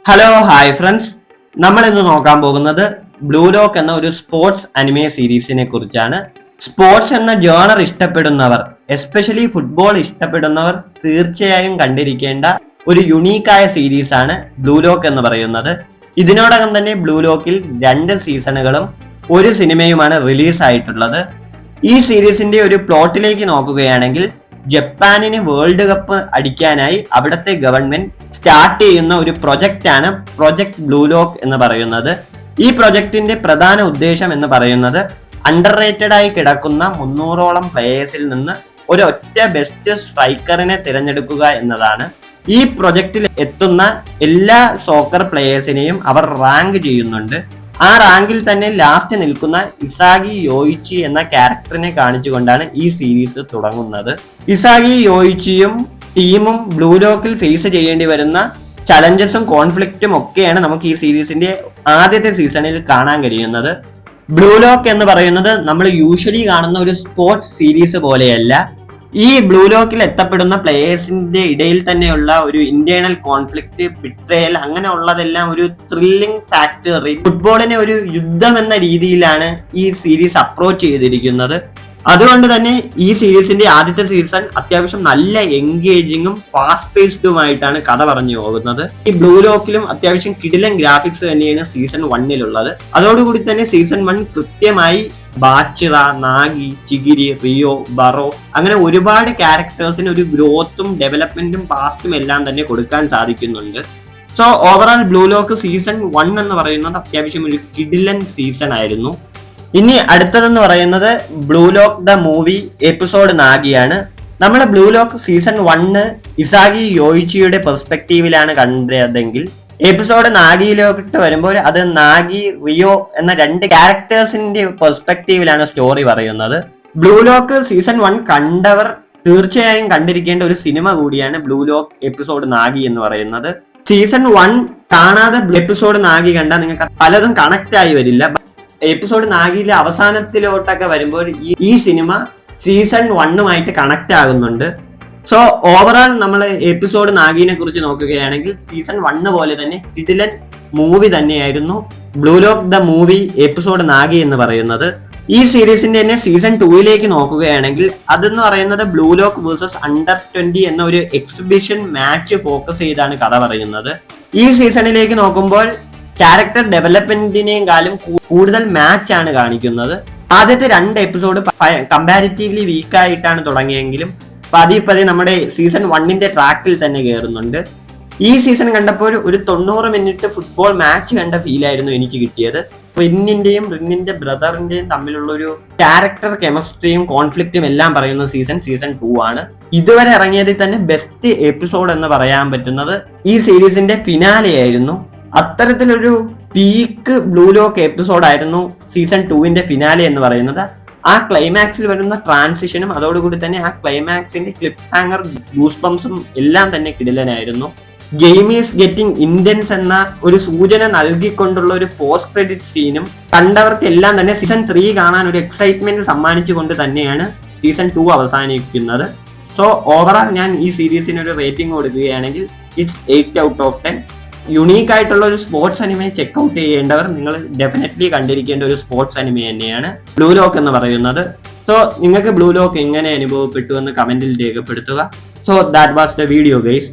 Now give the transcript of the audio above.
Hello hi friends, നമ്മൾ ഇന്ന് നോക്കാൻ പോകുന്നത് ബ്ലൂ ലോക്ക് എന്ന ഒരു സ്പോർട്സ് അനിമേ സീരീസിനെ കുറിച്ചാണ്. സ്പോർട്സ് എന്ന ജേണർ ഇഷ്ടപ്പെടുന്നവർ, എസ്പെഷ്യലി ഫുട്ബോൾ ഇഷ്ടപ്പെടുന്നവർ തീർച്ചയായും കണ്ടിരിക്കേണ്ട ഒരു യുണീക്കായ സീരീസ് ആണ് ബ്ലൂ ലോക്ക് എന്ന് പറയുന്നത്. ഇതിനോടകം തന്നെ ബ്ലൂ ലോക്കിൽ 2 സീസണുകളും 1 സിനിമയുമാണ് റിലീസ് ആയിട്ടുള്ളത്. ഈ സീരീസിന്റെ ഒരു പ്ലോട്ടിലേക്ക് നോക്കുകയാണെങ്കിൽ, ജപ്പാനിന് വേൾഡ് കപ്പ് അടിക്കാനായി അവിടുത്തെ ഗവൺമെന്റ് സ്റ്റാർട്ട് ചെയ്യുന്ന ഒരു പ്രൊജക്റ്റ് ആണ് പ്രൊജക്ട് ബ്ലൂ ലോക്ക് എന്ന് പറയുന്നത്. ഈ പ്രൊജക്ടിന്റെ പ്രധാന ഉദ്ദേശം എന്ന് പറയുന്നത് അണ്ടർ റേറ്റഡ് ആയി കിടക്കുന്ന 300ഓളം പ്ലേയേഴ്സിൽ നിന്ന് ഒരു ഒറ്റ ബെസ്റ്റ് സ്ട്രൈക്കറിനെ തിരഞ്ഞെടുക്കുക എന്നതാണ്. ഈ പ്രൊജക്റ്റിൽ എത്തുന്ന എല്ലാ സോക്കർ പ്ലേയേഴ്സിനെയും അവർ റാങ്ക് ചെയ്യുന്നുണ്ട്. ആ റാങ്കിൽ തന്നെ ലാസ്റ്റ് നിൽക്കുന്ന ഇസാഗി യോയിച്ചി എന്ന ക്യാരക്ടറിനെ കാണിച്ചുകൊണ്ടാണ് ഈ സീരീസ് തുടങ്ങുന്നത്. ഇസാഗി യോയിച്ചിയും ടീമും ബ്ലൂ ലോക്കിൽ ഫേസ് ചെയ്യേണ്ടി വരുന്ന ചലഞ്ചസും കോൺഫ്ലിക്റ്റും ഒക്കെയാണ് നമുക്ക് ഈ സീരീസിന്റെ ആദ്യത്തെ സീസണിൽ കാണാൻ കഴിയുന്നത്. ബ്ലൂ ലോക്ക് എന്ന് പറയുന്നത് നമ്മൾ യൂഷ്വലി കാണുന്ന ഒരു സ്പോർട്സ് സീരീസ് പോലെയല്ല. ഈ ബ്ലൂ ലോക്കിൽ എത്തപ്പെടുന്ന പ്ലേയേഴ്സിന്റെ ഇടയിൽ തന്നെയുള്ള ഒരു ഇന്റേണൽ കോൺഫ്ലിക്റ്റ്, ബിട്രയൽ, അങ്ങനെ ഉള്ളതെല്ലാം ഒരു ത്രില്ലിംഗ് ഫാക്ടറി, ഫുട്ബോളിനെ ഒരു യുദ്ധം എന്ന രീതിയിലാണ് ഈ സീരീസ് അപ്രോച്ച് ചെയ്തിരിക്കുന്നത്. അതുകൊണ്ട് തന്നെ ഈ സീരീസിന്റെ ആദ്യത്തെ സീസൺ അത്യാവശ്യം നല്ല എൻഗേജിങ്ങും ഫാസ്റ്റ് പേസ്ഡുമായിട്ടാണ് കഥ പറഞ്ഞു പോകുന്നത്. ഈ ബ്ലൂ ലോക്കിലും അത്യാവശ്യം കിടിലൻ ഗ്രാഫിക്സ് തന്നെയാണ് സീസൺ 1-ലുള്ളത്. അതോടുകൂടി തന്നെ സീസൺ 1 കൃത്യമായി ബാച്ചിറ, നാഗി, ചിഗിരി, റിയോ, ബറോ, അങ്ങനെ ഒരുപാട് ക്യാരക്ടേഴ്സിന് ഒരു ഗ്രോത്തും ഡെവലപ്മെന്റും പാസ്റ്റും എല്ലാം തന്നെ കൊടുക്കാൻ സാധിക്കുന്നുണ്ട്. So overall blue Lock season 1 എന്ന് പറയുന്നത് അത്യാവശ്യം ഒരു കിടിലൻ സീസൺ ആയിരുന്നു. ഇനി അടുത്തതെന്ന് പറയുന്നത് Blue Lock the movie episode നാഗിയാണ്. നമ്മുടെ ബ്ലൂ ലോക്ക് സീസൺ 1 ഇസാഗി യോയിച്ചിയുടെ പെർസ്പെക്റ്റീവിലാണ് കണ്ടതെങ്കിൽ, എപ്പിസോഡ് നാഗിയിലോട്ട് വരുമ്പോൾ അത് നാഗി, റിയോ എന്ന 2 ക്യാരക്ടേഴ്സിന്റെ പെർസ്പെക്റ്റീവിലാണ് സ്റ്റോറി പറയുന്നത്. ബ്ലൂ ലോക്ക് സീസൺ 1 കണ്ടവർ തീർച്ചയായും കണ്ടിരിക്കേണ്ട ഒരു സിനിമ കൂടിയാണ് ബ്ലൂ ലോക്ക് എപ്പിസോഡ് നാഗി എന്ന് പറയുന്നത്. സീസൺ 1 കാണാതെ എപ്പിസോഡ് നാഗി കണ്ടാൽ നിങ്ങൾക്ക് പലതും കണക്ട് ആയി വരില്ല. എപ്പിസോഡ് നാഗിയിലെ അവസാനത്തിലോട്ടൊക്കെ വരുമ്പോൾ ഈ സിനിമ സീസൺ 1-ഉമായിട്ട് കണക്ട് ആകുന്നുണ്ട്. സോ ഓവറോൾ നമ്മൾ എപ്പിസോഡ് നാഗിനെ കുറിച്ച് നോക്കുകയാണെങ്കിൽ സീസൺ 1 പോലെ തന്നെ കിടിലൻ മൂവി തന്നെയായിരുന്നു blue Lock the movie episode Nagi എന്ന് പറയുന്നത്. ഈ സീരീസിന്റെ തന്നെ സീസൺ 2-ലേക്ക് നോക്കുകയാണെങ്കിൽ, അതെന്ന് പറയുന്നത് ബ്ലൂ ലോക്ക് വേഴ്സസ് അണ്ടർ 20 എന്ന ഒരു എക്സിബിഷൻ മാച്ച് ഫോക്കസ് ചെയ്താണ് കഥ പറയുന്നത്. ഈ സീസണിലേക്ക് നോക്കുമ്പോൾ ക്യാരക്ടർ ഡെവലപ്മെന്റിനേക്കാളും കൂടുതൽ മാച്ച് ആണ് കാണിക്കുന്നത്. ആദ്യത്തെ 2 എപ്പിസോഡ് കമ്പാരിറ്റീവ്ലി വീക്കായിട്ടാണ് തുടങ്ങിയെങ്കിലും പതിയെ നമ്മുടെ സീസൺ 1-ന്റെ ട്രാക്കിൽ തന്നെ കയറുന്നുണ്ട്. ഈ സീസൺ കണ്ടപ്പോൾ ഒരു 90 മിനിറ്റ് ഫുട്ബോൾ മാച്ച് കണ്ട ഫീലായിരുന്നു എനിക്ക് കിട്ടിയത്. റിന്നിന്റെയും റിന്നിന്റെ ബ്രദറിന്റെയും തമ്മിലുള്ള ഒരു ക്യാരക്ടർ കെമിസ്ട്രിയും കോൺഫ്ലിക്റ്റും എല്ലാം പറയുന്ന സീസൺ 2 ആണ്. ഇതുവരെ ഇറങ്ങിയതിൽ തന്നെ ബെസ്റ്റ് എപ്പിസോഡ് എന്ന് പറയാൻ പറ്റുന്നത് ഈ സീരീസിന്റെ ഫിനാലെ ആയിരുന്നു. അത്തരത്തിലൊരു പീക്ക് ബ്ലൂ ലോക്ക് എപ്പിസോഡായിരുന്നു സീസൺ 2-ന്റെ ഫിനാലെ എന്ന് പറയുന്നത്. ആ ക്ലൈമാക്സിൽ വരുന്ന ട്രാൻസിഷനും അതോടുകൂടി തന്നെ ആ ക്ലൈമാക്സിന്റെ ക്ലിപ്പ് ഹാങ്ങർ, ഗൂസ് ബംസും എല്ലാം തന്നെ കിടിലനായിരുന്നു. ഗെയിം ഈസ് ഗെറ്റിംഗ് ഇന്റൻസ് എന്ന ഒരു സൂചന നൽകിക്കൊണ്ടുള്ള ഒരു പോസ്റ്റ് ക്രെഡിറ്റ് സീനും കണ്ടവർക്ക് എല്ലാം തന്നെ സീസൺ 3 കാണാൻ ഒരു എക്സൈറ്റ്മെന്റ് സമ്മാനിച്ചുകൊണ്ട് തന്നെയാണ് സീസൺ 2 അവസാനിക്കുന്നത്. സോ ഓവറോൾ ഞാൻ ഈ സീരീസിന് ഒരു റേറ്റിംഗ് കൊടുക്കുകയാണെങ്കിൽ ഇറ്റ്സ് 8/10. യുണീക്ക് ആയിട്ടുള്ള ഒരു സ്പോർട്സ് അനിമെ ചെക്ക്ഔട്ട് ചെയ്യേണ്ടവർ നിങ്ങൾ ഡെഫിനറ്റ്ലി കണ്ടിരിക്കേണ്ട ഒരു സ്പോർട്സ് അനിമെ തന്നെയാണ് ബ്ലൂ ലോക്ക് എന്ന് പറയുന്നത്. സോ നിങ്ങൾക്ക് ബ്ലൂ ലോക്ക് എങ്ങനെ അനുഭവപ്പെട്ടു എന്ന് കമന്റിൽ രേഖപ്പെടുത്തുക. So that was the video guys.